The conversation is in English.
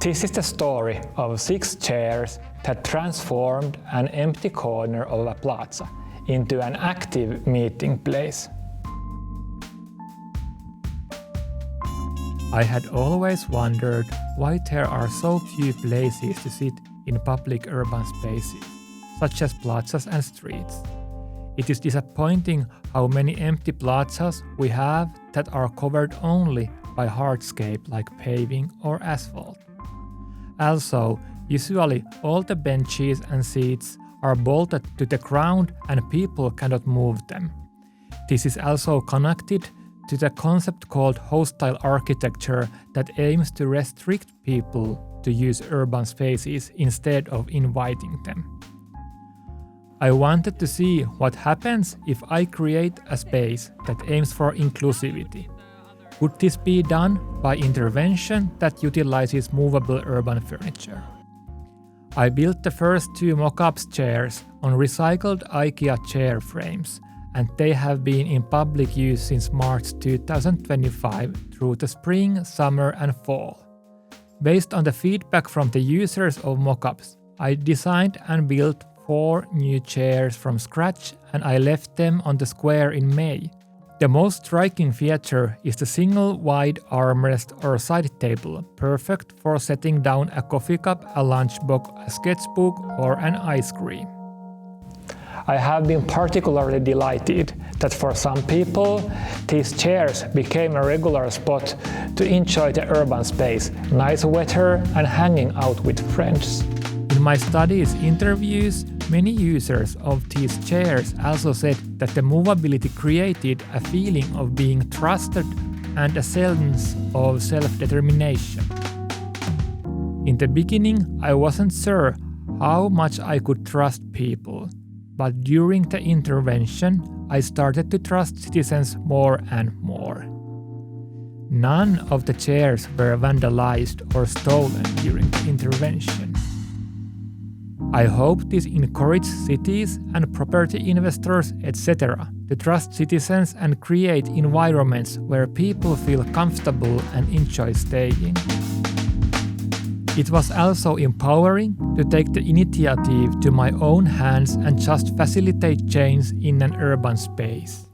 This is the story of 6 chairs that transformed an empty corner of a plaza into an active meeting place. I had always wondered why there are so few places to sit in public urban spaces, such as plazas and streets. It is disappointing how many empty plazas we have that are covered only by hardscape like paving or asphalt. Also, usually all the benches and seats are bolted to the ground and people cannot move them. This is also connected to the concept called hostile architecture that aims to restrict people to use urban spaces instead of inviting them. I wanted to see what happens if I create a space that aims for inclusivity. Could this be done by intervention that utilizes movable urban furniture? I built the first 2 mock-up chairs on recycled IKEA chair frames, and they have been in public use since March 2025 through the spring, summer and fall. Based on the feedback from the users of mock-ups, I designed and built 4 new chairs from scratch, and I left them on the square in May. The most striking feature is the single wide armrest or side table, perfect for setting down a coffee cup, a lunchbox, a sketchbook or an ice cream. I have been particularly delighted that for some people, these chairs became a regular spot to enjoy the urban space, nice weather and hanging out with friends. In my studies interviews, many users of these chairs also said that the movability created a feeling of being trusted and a sense of self-determination. In the beginning, I wasn't sure how much I could trust people, but during the intervention, I started to trust citizens more and more. None of the chairs were vandalized or stolen during the intervention. I hope this encourages cities and property investors, etc., to trust citizens and create environments where people feel comfortable and enjoy staying. It was also empowering to take the initiative to my own hands and just facilitate change in an urban space.